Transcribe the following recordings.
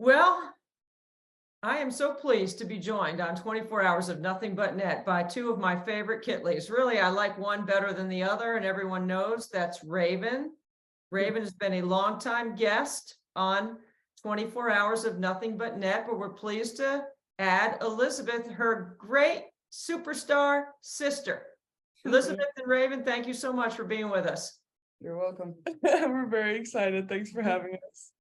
Well, I am so pleased to be joined on 24 Hours of Nothing But Net by two of my favorite Kitleys. Really, I like one better than the other, and everyone knows that's Raven. Raven has been a longtime guest on 24 Hours of Nothing But Net, but we're pleased to add Elizabeth, her great superstar sister. Elizabeth and Raven, thank you so much for being with us. You're welcome. We're very excited. Thanks for having us.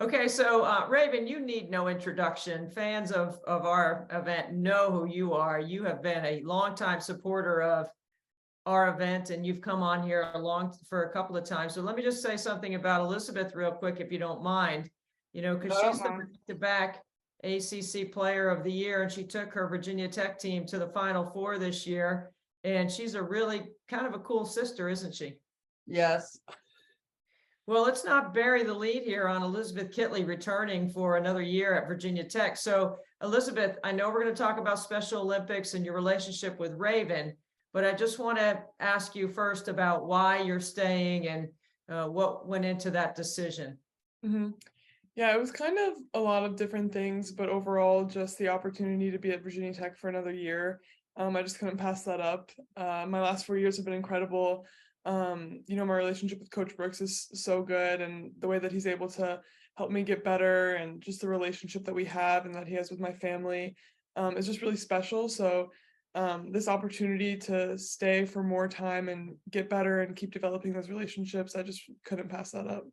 Okay, so Raven, you need no introduction. Fans of our event know who you are. You have been a longtime supporter of our event, and you've come on here for a couple of times. So let me just say something about Elizabeth real quick, if you don't mind. You know, because she's the back-to-back ACC Player of the Year, and she took her Virginia Tech team to the Final Four this year. And she's a really kind of a cool sister, isn't she? Yes. Well, let's not bury the lead here on Elizabeth Kitley returning for another year at Virginia Tech. So, Elizabeth, I know we're going to talk about Special Olympics and your relationship with Raven, but I just want to ask you first about why you're staying and what went into that decision. Mm-hmm. Yeah, it was kind of a lot of different things, but overall, just the opportunity to be at Virginia Tech for another year. I just couldn't pass that up. My last 4 years have been incredible. My relationship with Coach Brooks is so good, and the way that he's able to help me get better, and just the relationship that we have and that he has with my family is just really special. So this opportunity to stay for more time and get better and keep developing those relationships, I just couldn't pass that up.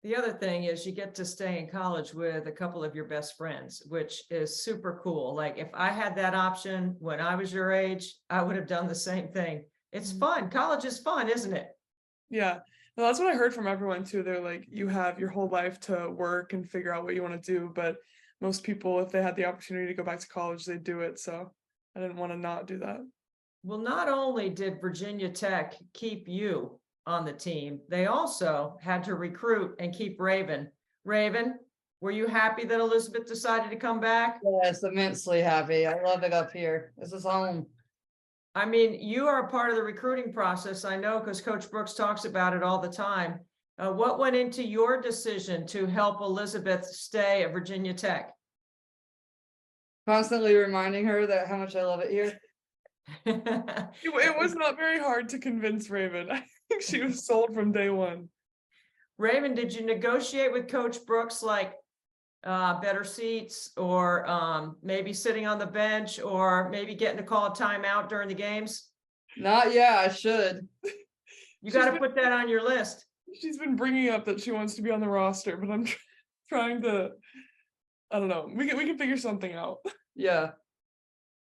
The other thing is you get to stay in college with a couple of your best friends, which is super cool. Like if I had that option when I was your age, I would have done the same thing. It's fun. College is fun, isn't it? Yeah. Well, that's what I heard from everyone too. They're like, you have your whole life to work and figure out what you want to do. But most people, if they had the opportunity to go back to college, they'd do it. So I didn't want to not do that. Well, not only did Virginia Tech keep you on the team, they also had to recruit and keep Raven. Raven, were you happy that Elizabeth decided to come back? Yes, immensely happy. I love it up here. This is home. I mean, you are a part of the recruiting process, I know, because Coach Brooks talks about it all the time. What went into your decision to help Elizabeth stay at Virginia Tech? Constantly reminding her that how much I love it here. It was not very hard to convince Raven. I think she was sold from day one. Raven, did you negotiate with Coach Brooks like better seats, or maybe sitting on the bench, or maybe getting to call a timeout during the games? Not yet. I should. You got to put that on your list. She's been bringing up that she wants to be on the roster, but I'm trying to, I don't know. We can figure something out. Yeah.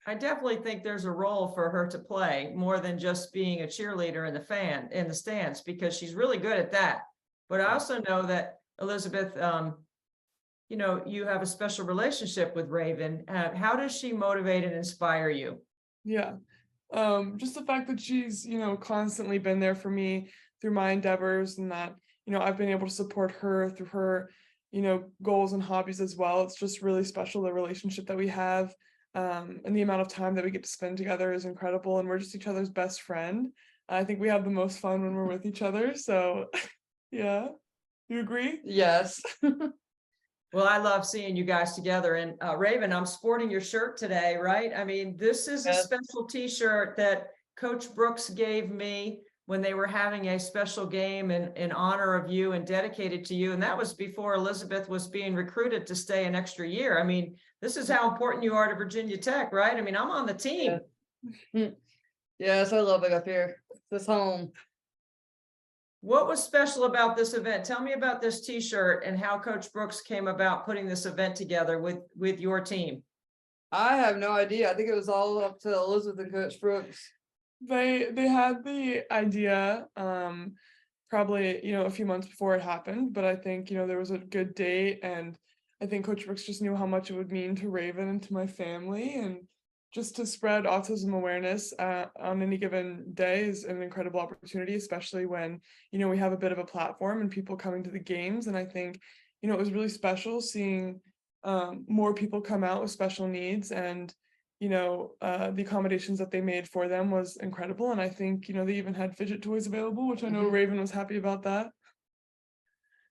I definitely think there's a role for her to play more than just being a cheerleader in the stands, because she's really good at that. But I also know that Elizabeth, you have a special relationship with Raven. How does she motivate and inspire you? Yeah. Just the fact that she's, constantly been there for me through my endeavors, and that, I've been able to support her through her, goals and hobbies as well. It's just really special, the relationship that we have. And the amount of time that we get to spend together is incredible, and we're just each other's best friend. I think we have the most fun when we're with each other. So yeah, you agree? Yes. Well, I love seeing you guys together. And Raven, I'm sporting your shirt today, right? I mean, this is a special t-shirt that Coach Brooks gave me when they were having a special game in honor of you and dedicated to you. And that was before Elizabeth was being recruited to stay an extra year. I mean, this is how important you are to Virginia Tech, right? I mean, I'm on the team. Yes, I love it up here. This is home. What was special about this event? Tell me about this t-shirt and how Coach Brooks came about putting this event together with your team. I have no idea. I think it was all up to Elizabeth and Coach Brooks. They had the idea probably, a few months before it happened, but I think, there was a good date, and I think Coach Brooks just knew how much it would mean to Raven and to my family, and just to spread autism awareness on any given day is an incredible opportunity, especially when, we have a bit of a platform and people coming to the games. And I think, it was really special seeing more people come out with special needs, and, the accommodations that they made for them was incredible. And I think, they even had fidget toys available, which I know Raven was happy about that.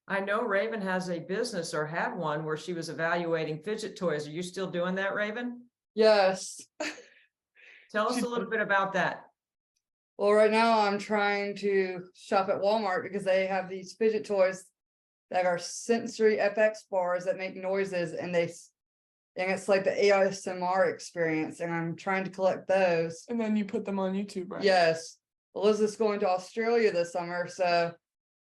I know Raven has a business or had one where she was evaluating fidget toys. Are you still doing that, Raven? Yes. Tell us She a little bit about that. Well, right now I'm trying to shop at Walmart because they have these fidget toys that are sensory FX bars that make noises, and and it's like the ASMR experience, and I'm trying to collect those. And then you put them on YouTube, right? Yes. Elizabeth's going to Australia this summer, so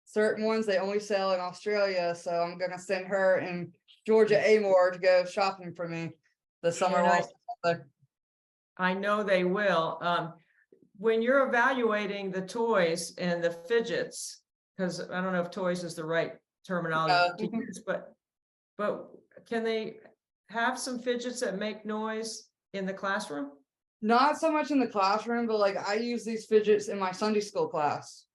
certain ones they only sell in Australia, so I'm gonna send her and Georgia Amore to go shopping for me this summer. And while I know they will. When you're evaluating the toys and the fidgets, because I don't know if toys is the right terminology to use, but can they have some fidgets that make noise in the classroom? Not so much in the classroom, but like I use these fidgets in my Sunday school class.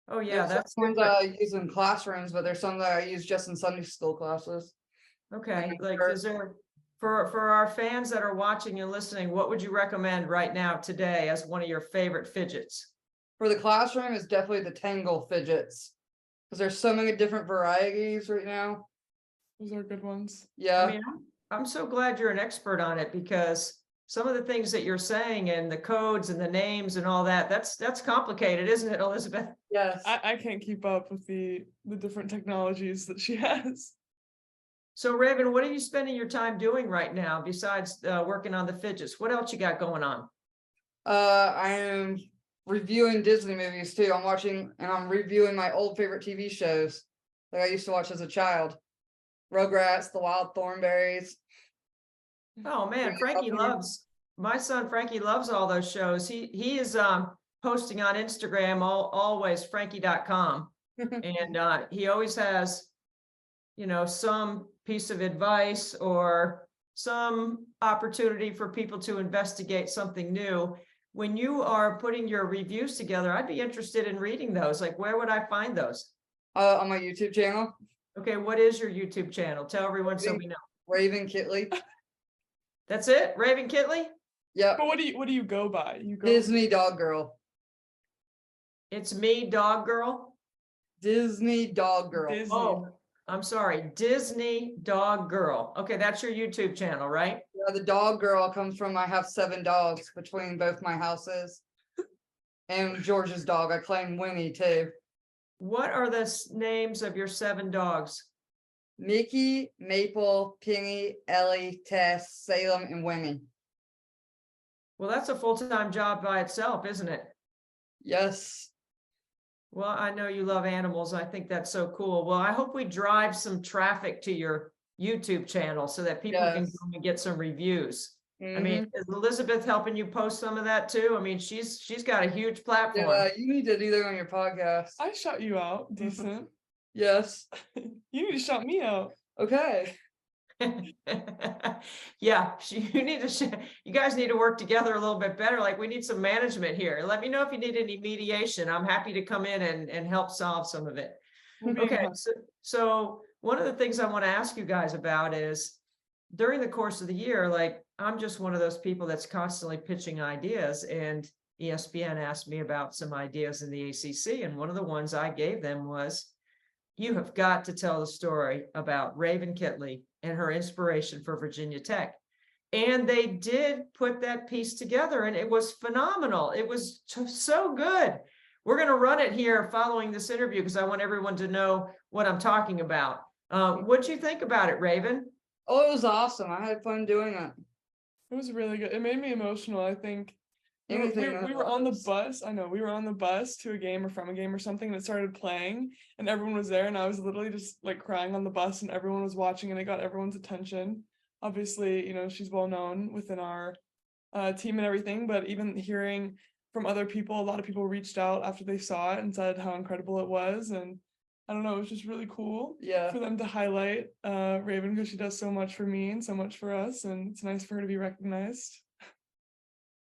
Oh, yeah, There's that's some ones different. that I use in classrooms, but there's some that I use just in Sunday school classes. Okay, and like, for- is there, for our fans that are watching and listening, what would you recommend right now today as one of your favorite fidgets? For the classroom, it's definitely the Tangle fidgets. Because there's so many different varieties right now. Those are good ones. Yeah. I mean, I'm so glad you're an expert on it, because some of the things that you're saying and the codes and the names and all that, that's complicated, isn't it, Elizabeth? Yes. I can't keep up with the different technologies that she has. So Raven, what are you spending your time doing right now besides working on the fidgets? What else you got going on? I am reviewing Disney movies too. I'm watching and I'm reviewing my old favorite TV shows that I used to watch as a child. Rugrats, The Wild Thornberrys. Oh man, Bring it Frankie up here. loves, my son Frankie loves all those shows. He is posting on Instagram always frankie.com, and he always has, you know, some piece of advice or some opportunity for people to investigate something new. When you are putting your reviews together, I'd be interested in reading those. Like, where would I find those? On my YouTube channel, Okay, what is your YouTube channel? Tell everyone so we know. Raven Kitley. That's it, Raven Kitley? Yep. But what do you go by? You go Disney Dog Girl. It's me, Dog Girl. Disney Dog Girl. Disney. Oh, I'm sorry, Disney Dog Girl. Okay, that's your YouTube channel, right? Yeah, the dog girl comes from I have 7 dogs between both my houses. And George's dog. I claim Winnie too. What are the names of your 7 dogs? Mickey, Maple, Penny, Ellie, Tess, Salem, and Winnie. Well, that's a full-time job by itself, isn't it? Yes. Well, I know you love animals. I think that's so cool. Well, I hope we drive some traffic to your YouTube channel so that people can Yes. go and get some reviews. I Mhm. mean, is Elizabeth helping you post some of that too? I mean, she's got a huge platform. Yeah, you need to do that on your podcast. I shot you out, decent. Yes. You need to shout me out. Okay. Yeah, you need to, you guys need to work together a little bit better. Like, we need some management here. Let me know if you need any mediation. I'm happy to come in and help solve some of it. We'll be in Okay, touch. so one of the things I want to ask you guys about is, during the course of the year, like, I'm just one of those people that's constantly pitching ideas, and ESPN asked me about some ideas in the ACC, and one of the ones I gave them was, you have got to tell the story about Raven Kitley and her inspiration for Virginia Tech. And they did put that piece together, and it was phenomenal. It was so good. We're going to run it here following this interview because I want everyone to know what I'm talking about. What'd you think about it, Raven? Oh, it was awesome. I had fun doing it. It was really good. It made me emotional, I think. We Anything were on the else? bus. I know we were on the bus to a game or from a game or something, and it started playing, and everyone was there, and I was literally just like crying on the bus, and everyone was watching, and it got everyone's attention. Obviously, you know, she's well known within our team and everything, but even hearing from other people, a lot of people reached out after they saw it and said how incredible it was, and I don't know, it was just really cool Yeah. for them to highlight Raven, because she does so much for me and so much for us, and it's nice for her to be recognized.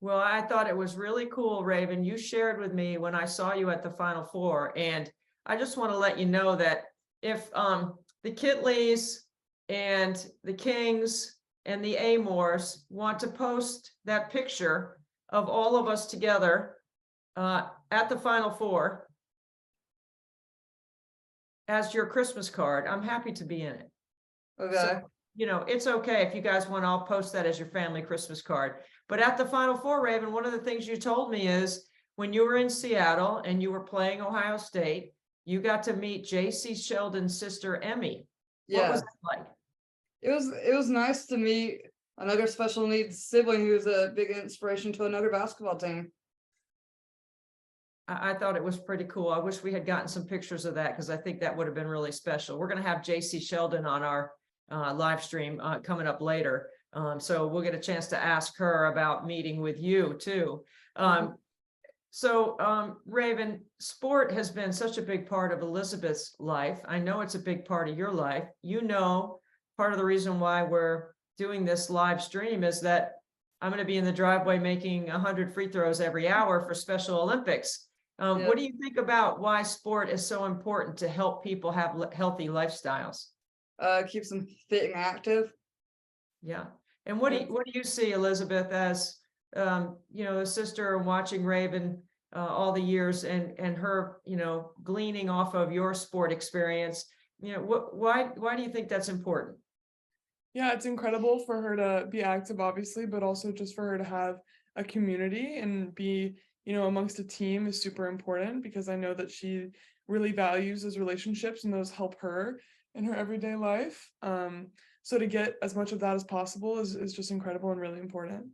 Well, I thought it was really cool, Raven. You shared with me when I saw you at the Final Four, and I just want to let you know that if the Kitleys and the Kings and the Amores want to post that picture of all of us together at the Final Four, as your Christmas card. I'm happy to be in it. Okay. So, you know, it's okay if you guys want, I'll post that as your family Christmas card. But at the Final Four, Raven, one of the things you told me is when you were in Seattle and you were playing Ohio State, you got to meet J.C. Sheldon's sister, Emmy. What was Yeah. that like? It was nice to meet another special needs sibling who's a big inspiration to another basketball team. I thought it was pretty cool. I wish we had gotten some pictures of that because I think that would have been really special. We're going to have J.C. Sheldon on our live stream coming up later. So we'll get a chance to ask her about meeting with you too. Raven, sport has been such a big part of Elizabeth's life. I know it's a big part of your life. You know, part of the reason why we're doing this live stream is that I'm going to be in the driveway making 100 free throws every hour for Special Olympics. Yeah. What do you think about why sport is so important to help people have healthy lifestyles? Keeps them fit and active. Yeah. And what do you see, Elizabeth, as you know, a sister watching Raven all the years and her, you know, gleaning off of your sport experience? You know, why do you think that's important? Yeah, it's incredible for her to be active, obviously, but also just for her to have a community and be, you know, amongst a team is super important because I know that she really values those relationships and those help her in her everyday life. So to get as much of that as possible is just incredible and really important.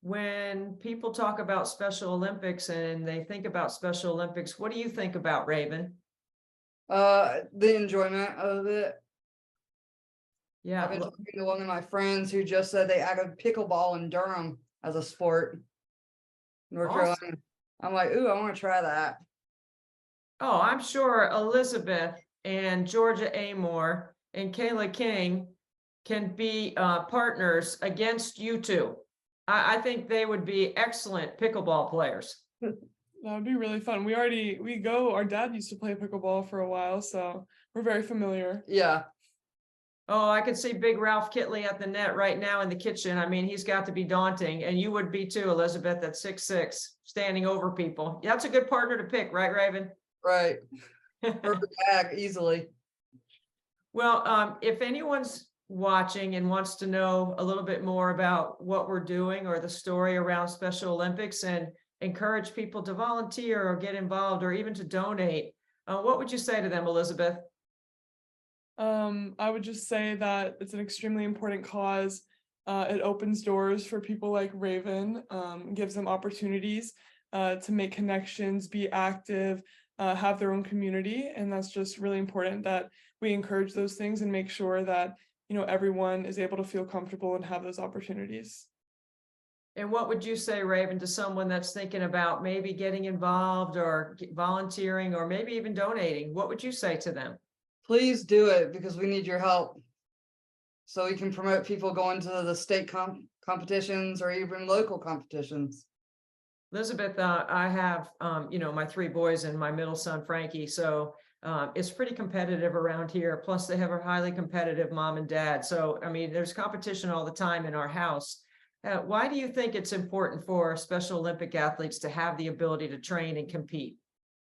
When people talk about Special Olympics and they think about Special Olympics, what do you think about, Raven? The enjoyment of it. Yeah. I've been talking to one of my friends who just said they added pickleball in Durham as a sport. North Awesome. Carolina. I'm like, ooh, I want to try that. Oh, I'm sure Elizabeth and Georgia Amore and Kayla King can be partners against you two. I think they would be excellent pickleball players. That would be really fun. Our dad used to play pickleball for a while, so we're very familiar. Yeah. Oh, I could see big Ralph Kitley at the net right now in the kitchen. I mean, he's got to be daunting. And you would be too, Elizabeth, at 6'6", standing over people. That's a good partner to pick, right, Raven? Right. Perfect bag, easily. Well, if anyone's watching and wants to know a little bit more about what we're doing or the story around Special Olympics and encourage people to volunteer or get involved or even to donate, what would you say to them, Elizabeth? I would just say that it's an extremely important cause. It opens doors for people like Raven, gives them opportunities to make connections, be active, have their own community. And that's just really important that we encourage those things and make sure that, you know, everyone is able to feel comfortable and have those opportunities. And what would you say, Raven, to someone that's thinking about maybe getting involved or volunteering or maybe even donating? What would you say to them? Please do it because we need your help. So we can promote people going to the state competitions or even local competitions. Elizabeth, I have, you know, my 3 boys and my middle son, Frankie. So it's pretty competitive around here. Plus they have a highly competitive mom and dad. So, I mean, there's competition all the time in our house. Why do you think it's important for Special Olympic athletes to have the ability to train and compete?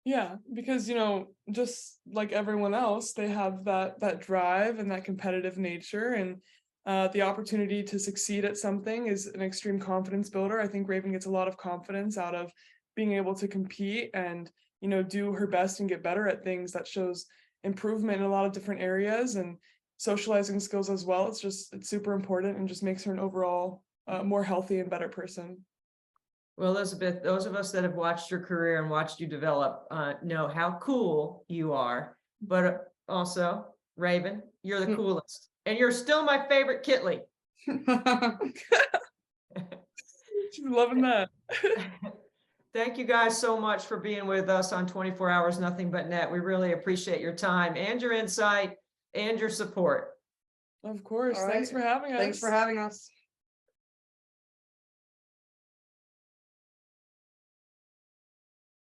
Yeah, because, you know, just like everyone else, they have that drive and that competitive nature, and the opportunity to succeed at something is an extreme confidence builder. I think Raven gets a lot of confidence out of being able to compete and, you know, do her best and get better at things. That shows improvement in a lot of different areas and socializing skills as well. It's super important and just makes her an overall more healthy and better person. Well, Elizabeth, those of us that have watched your career and watched you develop know how cool you are, but also, Raven, you're the coolest. And you're still my favorite Kitley. She's loving that. Thank you guys so much for being with us on 24 Hours Nothing But Net. We really appreciate your time and your insight and your support. Of course. All right. Thanks for having us. Thanks for having us.